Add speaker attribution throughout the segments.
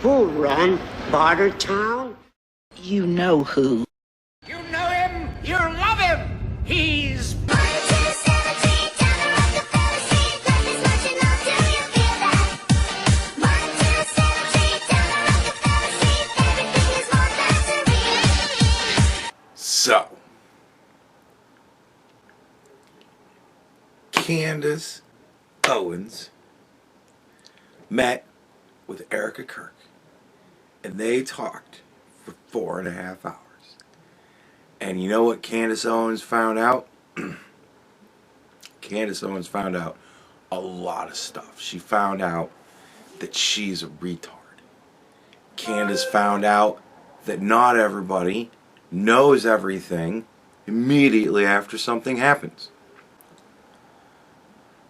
Speaker 1: Who run Bartertown?
Speaker 2: You know who.
Speaker 3: You know him, you love him. He's...
Speaker 4: So, Candace Owens met with Erica Kirk, and they talked for 4.5 hours. And you know what Candace Owens found out? Candace Owens found out a lot of stuff. She found out that she's a retard. Candace found out that not everybody knows everything immediately after something happens.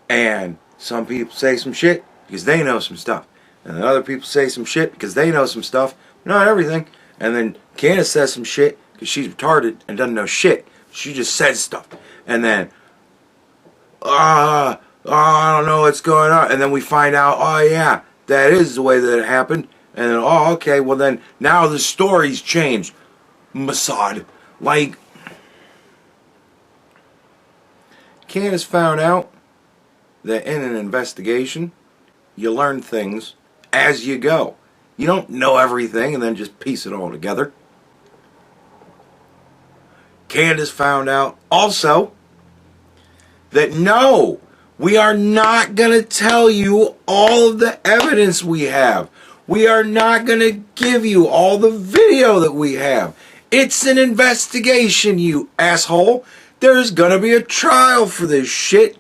Speaker 4: And some people say some shit because they know some stuff. And then other people say some shit because they know some stuff, not everything. And then Candace says some shit because she's retarded and doesn't know shit. She just says stuff. And then, I don't know what's going on. And then we find out, oh yeah, that is the way that it happened. And then, oh, okay, well then, now the story's changed. Mossad. Like, Candace found out that in an investigation, you learn things as you go. You don't know everything and then just piece it all together. Candace found out also that no, we are not going to tell you all of the evidence we have. We are not going to give you all the video that we have. It's an investigation, you asshole. There's going to be a trial for this shit.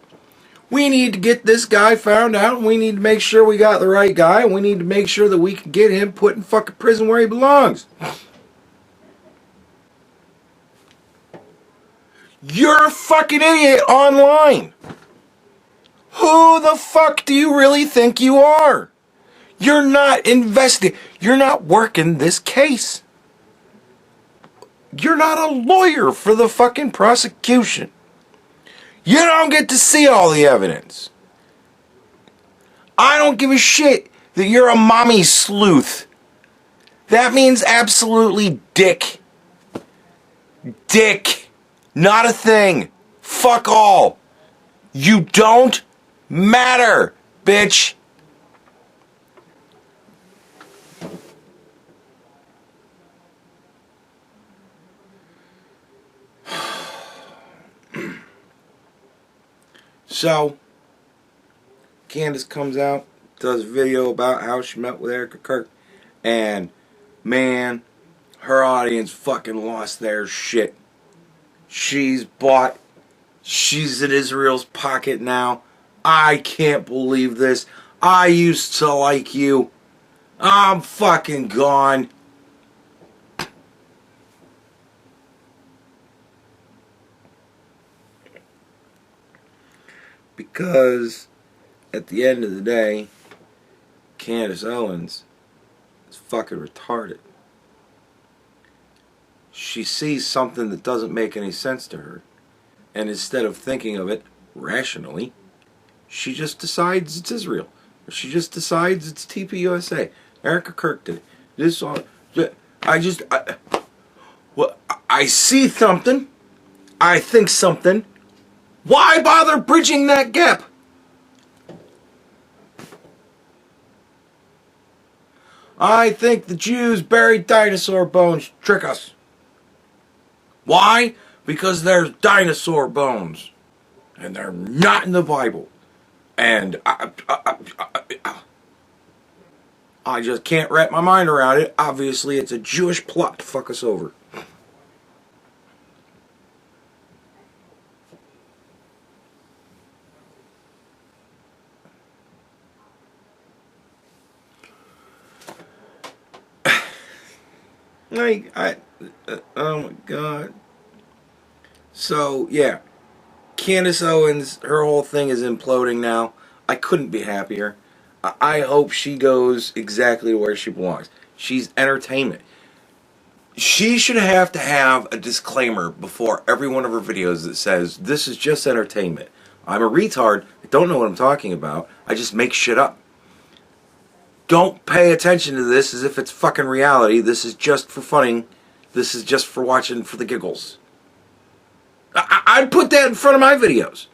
Speaker 4: We need to get this guy found out, and we need to make sure we got the right guy, and we need to make sure that we can get him put in fucking prison where he belongs. You're a fucking idiot online. Who the fuck do you really think you are? You're not You're not working this case. You're not a lawyer for the fucking prosecution. You don't get to see all the evidence. I don't give a shit that you're a mommy sleuth. That means absolutely dick. Dick. Not a thing. Fuck all. You don't matter, bitch. So, Candace comes out, does a video about how she met with Erica Kirk, and man, her audience fucking lost their shit. She's in Israel's pocket now. I can't believe this. I used to like you. I'm fucking gone. Because at the end of the day, Candace Owens is fucking retarded. She sees something that doesn't make any sense to her, and instead of thinking of it rationally, she just decides it's Israel. Or she just decides it's TPUSA. Erica Kirk did it. I see something. I think something. Why bother bridging that gap? I think the Jews buried dinosaur bones to trick us. Why? Because there's dinosaur bones. And they're not in the Bible. And I just can't wrap my mind around it. Obviously, it's a Jewish plot to fuck us over. Oh my god. So, yeah. Candace Owens, her whole thing is imploding now. I couldn't be happier. I hope she goes exactly where she belongs. She's entertainment. She should have to have a disclaimer before every one of her videos that says, this is just entertainment. I'm a retard. I don't know what I'm talking about. I just make shit up. don't pay attention to this as if it's fucking reality. This is just for funning. This is just for watching for the giggles. I'd put that in front of my videos.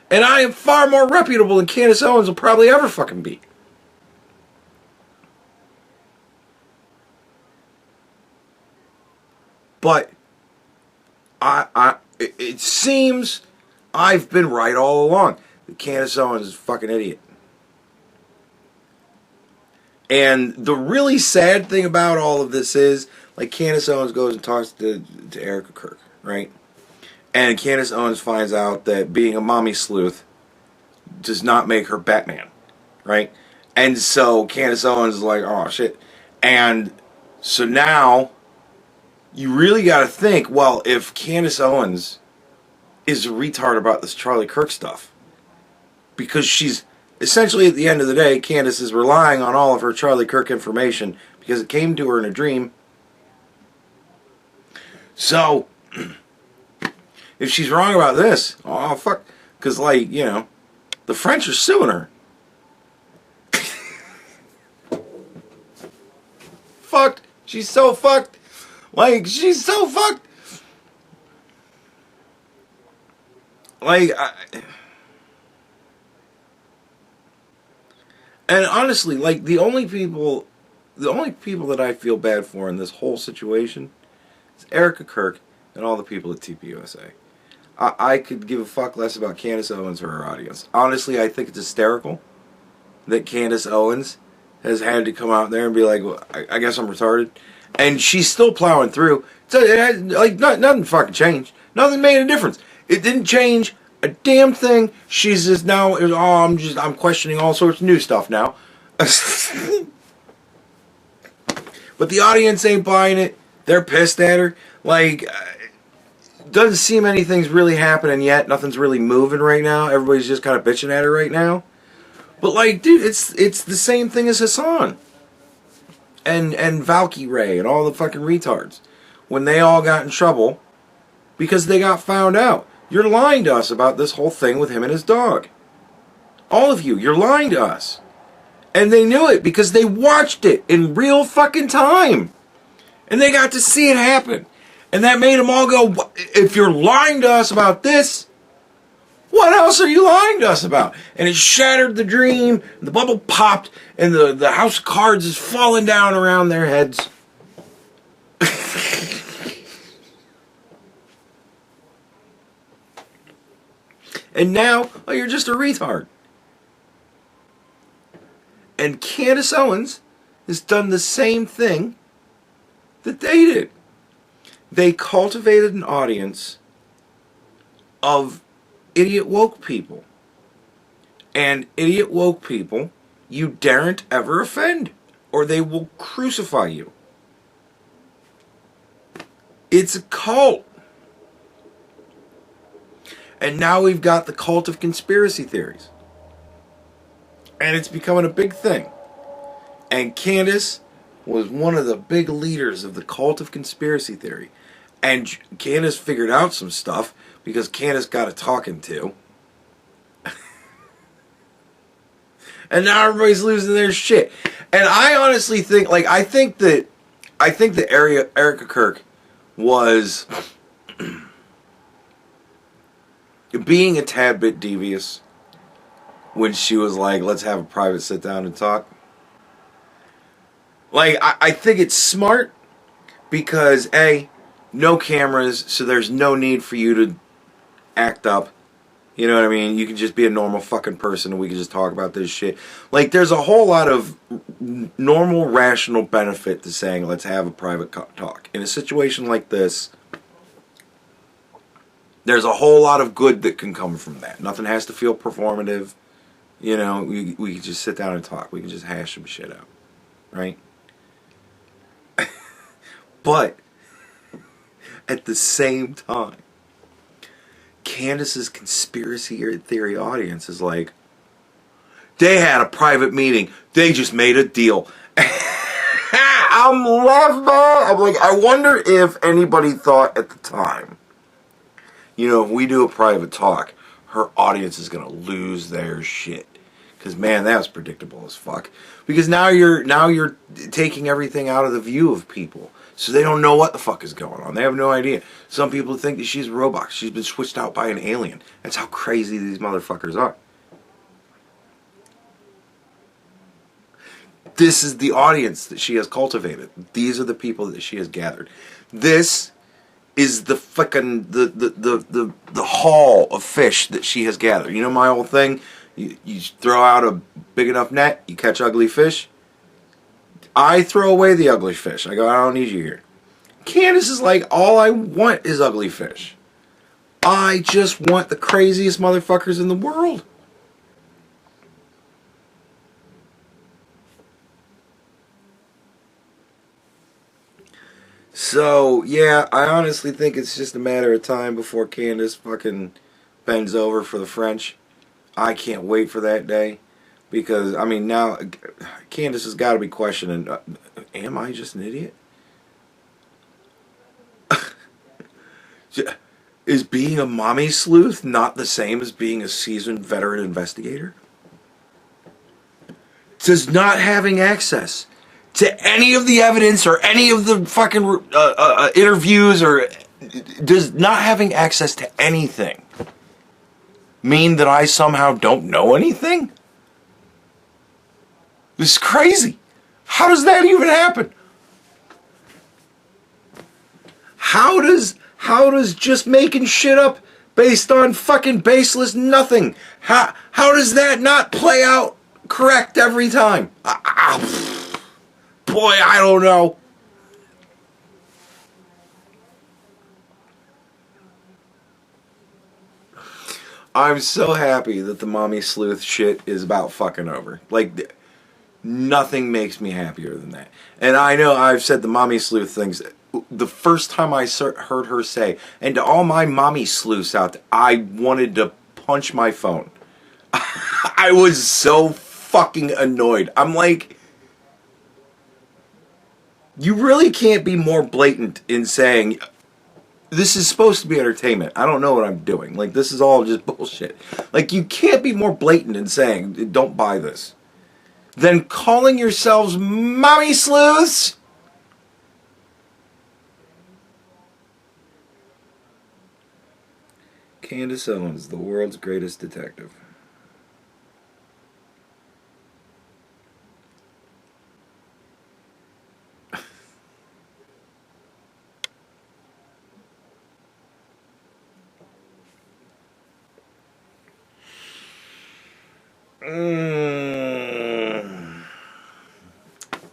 Speaker 4: And I am far more reputable than Candace Owens will probably ever fucking be. But it seems I've been right all along. That Candace Owens is a fucking idiot. And the really sad thing about all of this is, like, Candace Owens goes and talks to Erica Kirk, right? And Candace Owens finds out that being a mommy sleuth does not make her Batman, right? And so Candace Owens is like, oh shit. And so now you really got to think, well, if Candace Owens is a retard about this Charlie Kirk stuff, because she's essentially, at the end of the day, Candace is relying on all of her Charlie Kirk information because it came to her in a dream. So if she's wrong about this, oh fuck, because, like, you know, the French are suing her. Fucked. She's so fucked. Like, she's so fucked. Like, and honestly, like, the only people that I feel bad for in this whole situation is Erica Kirk and all the people at TPUSA. I could give a fuck less about Candace Owens or her audience. Honestly, I think it's hysterical that Candace Owens has had to come out there and be like, well, I guess I'm retarded. And she's still plowing through. So it had, like, nothing fucking changed. Nothing made a difference. It didn't change a damn thing. She's just now, I'm questioning all sorts of new stuff now. But the audience ain't buying it. They're pissed at her. Like, doesn't seem anything's really happening yet. Nothing's really moving right now. Everybody's just kind of bitching at her right now. But, like, dude, it's the same thing as Hassan and Valky Ray and all the fucking retards when they all got in trouble because they got found out. You're lying to us about this whole thing with him and his dog. All of you, you're lying to us. And they knew it because they watched it in real fucking time. And they got to see it happen. And that made them all go, if you're lying to us about this, what else are you lying to us about? And it shattered the dream, the bubble popped, and the house of cards is falling down around their heads. And now, oh, you're just a retard. And Candace Owens has done the same thing that they did. They cultivated an audience of idiot woke people. And idiot woke people you daren't ever offend, or they will crucify you. It's a cult. And now we've got the cult of conspiracy theories. And it's becoming a big thing. And Candace was one of the big leaders of the cult of conspiracy theory. And Candace figured out some stuff because Candace got a talking to. And now everybody's losing their shit. And I honestly think, like, I think that Erica Kirk was being a tad bit devious when she was like, let's have a private sit down and talk. Like, I think it's smart because, A, no cameras, so there's no need for you to act up. You know what I mean? You can just be a normal fucking person and we can just talk about this shit. Like, there's a whole lot of normal, rational benefit to saying, let's have a private talk. In a situation like this, there's a whole lot of good that can come from that. Nothing has to feel performative. You know, we can just sit down and talk. We can just hash some shit out. Right? But at the same time, Candace's conspiracy theory audience is like, they had a private meeting. They just made a deal. I'm laughing. I'm like, I wonder if anybody thought at the time, you know, if we do a private talk, her audience is going to lose their shit. Because man, that was predictable as fuck. Because now you're taking everything out of the view of people, so they don't know what the fuck is going on. They have no idea. Some people think that she's a robot. She's been switched out by an alien. That's how crazy these motherfuckers are. This is the audience that she has cultivated. These are the people that she has gathered. This is the fucking the haul of fish that she has gathered. You know my old thing? You throw out a big enough net, you catch ugly fish. I throw away the ugly fish. I go, I don't need you here. Candace is like, all I want is ugly fish. I just want the craziest motherfuckers in the world. So, yeah, I honestly think it's just a matter of time before Candace fucking bends over for the French. I can't wait for that day. Because, I mean, now, Candace has got to be questioning, am I just an idiot? Is being a mommy sleuth not the same as being a seasoned veteran investigator? Does not having access to any of the evidence or any of the fucking interviews, or does not having access to anything mean that I somehow don't know anything? This is crazy. How does that even happen? How does just making shit up based on fucking baseless nothing, how does that not play out correct every time? Boy, I don't know. I'm so happy that the mommy sleuth shit is about fucking over. Like, nothing makes me happier than that. And I know I've said the mommy sleuth things. The first time I heard her say, and to all my mommy sleuths out there, I wanted to punch my phone. I was so fucking annoyed. I'm like, you really can't be more blatant in saying, this is supposed to be entertainment. I don't know what I'm doing. Like, this is all just bullshit. Like, you can't be more blatant in saying, don't buy this, than calling yourselves mommy sleuths. Candace Owens, the world's greatest detective.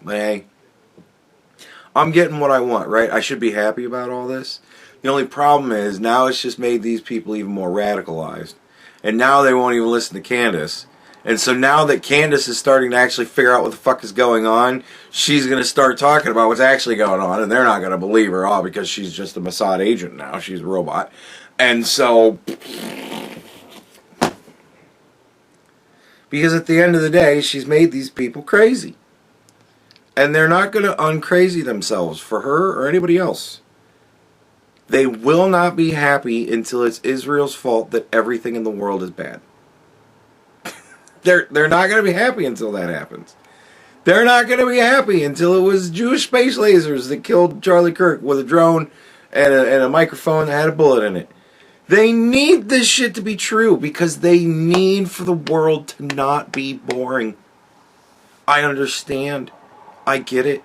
Speaker 4: But hey, I'm getting what I want, right? I should be happy about all this. The only problem is now it's just made these people even more radicalized. And now they won't even listen to Candace. And so now that Candace is starting to actually figure out what the fuck is going on, she's going to start talking about what's actually going on, and they're not going to believe her all because she's just a Mossad agent now. She's a robot. And so, because at the end of the day, she's made these people crazy. And they're not going to uncrazy themselves for her or anybody else. They will not be happy until it's Israel's fault that everything in the world is bad. They're not going to be happy until that happens. They're not going to be happy until it was Jewish space lasers that killed Charlie Kirk with a drone and a microphone that had a bullet in it. They need this shit to be true because they need for the world to not be boring. I understand. I get it.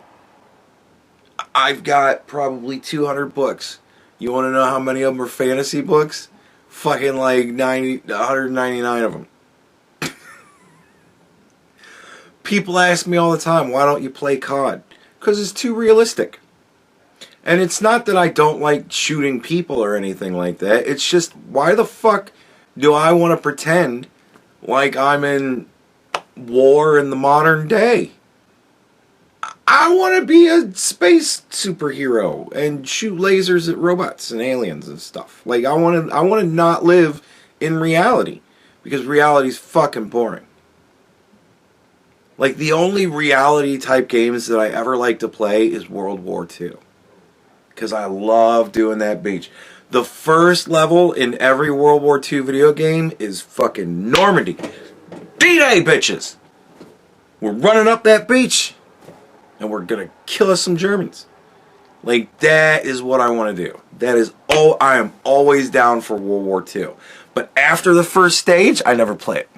Speaker 4: I've got probably 200 books. You want to know how many of them are fantasy books? Fucking like 199 of them. People ask me all the time, why don't you play COD? Because it's too realistic. And it's not that I don't like shooting people or anything like that. It's just, why the fuck do I want to pretend like I'm in war in the modern day? I want to be a space superhero and shoot lasers at robots and aliens and stuff. Like, I want to not live in reality because reality's fucking boring. Like, the only reality type games that I ever like to play is World War II. Because I love doing that beach. The first level in every World War II video game is fucking Normandy. D-Day, bitches! We're running up that beach, and we're gonna kill us some Germans. Like, that is what I want to do. That is, I am always down for World War II. But after the first stage, I never play it.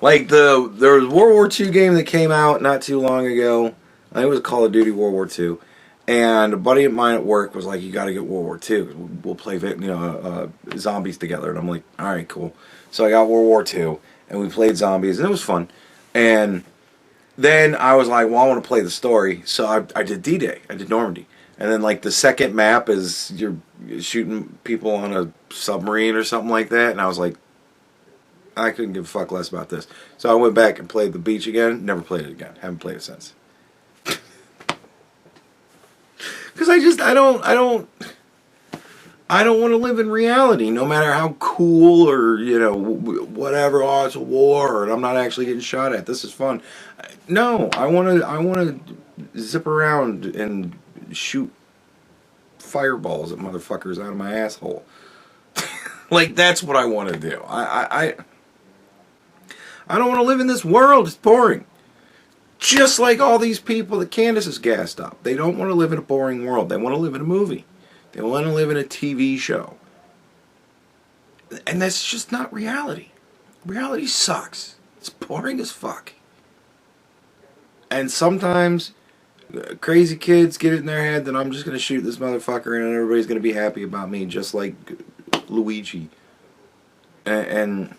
Speaker 4: Like, there was a World War II game that came out not too long ago. I think it was Call of Duty World War II. And a buddy of mine at work was like, you got to get World War II. We'll play zombies together. And I'm like, all right, cool. So I got World War II, and we played zombies, and it was fun. And then I was like, well, I want to play the story. So I did D-Day. I did Normandy. And then, like, the second map is you're shooting people on a submarine or something like that. And I was like, I couldn't give a fuck less about this. So I went back and played the beach again. Never played it again. Haven't played it since. Because I don't want to live in reality, no matter how cool or, whatever. Oh, it's a war, and I'm not actually getting shot at. This is fun. No, I want to zip around and shoot fireballs at motherfuckers out of my asshole. Like, that's what I want to do. I don't want to live in this world. It's boring. Just like all these people that Candace has gassed up. They don't want to live in a boring world. They want to live in a movie. They want to live in a TV show. And that's just not reality. Reality sucks. It's boring as fuck. And sometimes crazy kids get it in their head that I'm just going to shoot this motherfucker and everybody's going to be happy about me, just like Luigi. And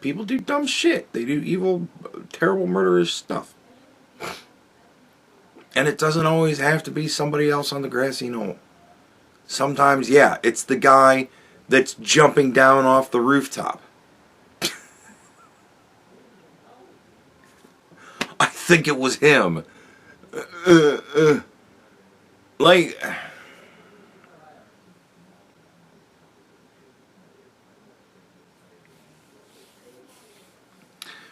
Speaker 4: people do dumb shit. They do evil, terrible, murderous stuff. And it doesn't always have to be somebody else on the grassy knoll. Sometimes, yeah, it's the guy that's jumping down off the rooftop. I think it was him. Like...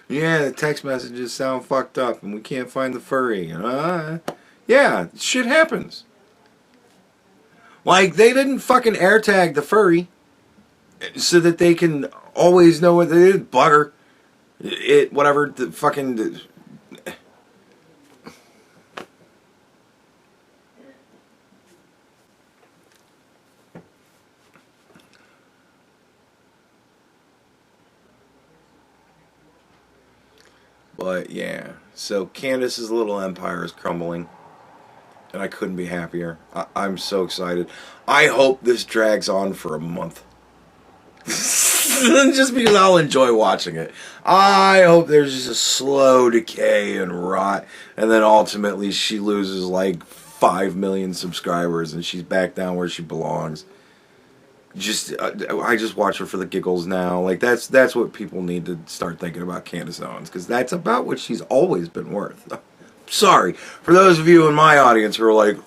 Speaker 4: Yeah, the text messages sound fucked up and we can't find the furry. Yeah, shit happens. Like, they didn't fucking air tag the furry so that they can always know what they did. Bugger. Whatever, the fucking... But yeah, so Candace's little empire is crumbling, and I couldn't be happier. I'm so excited. I hope this drags on for a month. Just because I'll enjoy watching it. I hope there's just a slow decay and rot, and then ultimately she loses like 5 million subscribers and she's back down where she belongs. I just watch her for the giggles now. Like, that's what people need to start thinking about Candace Owens, because that's about what she's always been worth. Sorry for those of you in my audience who are like,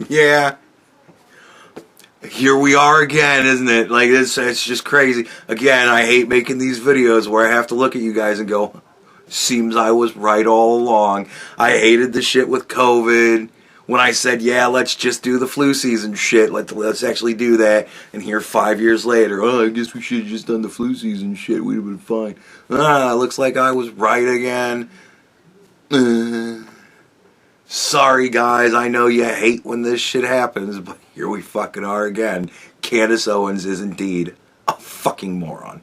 Speaker 4: yeah, here we are again, isn't it? Like, it's just crazy. Again, I hate making these videos where I have to look at you guys and go, seems I was right all along. I hated the shit with COVID. When I said, yeah, let's just do the flu season shit, let's actually do that, and here 5 years later, I guess we should have just done the flu season shit, we'd have been fine. Looks like I was right again. Sorry guys, I know you hate when this shit happens, but here we fucking are again. Candace Owens is indeed a fucking moron.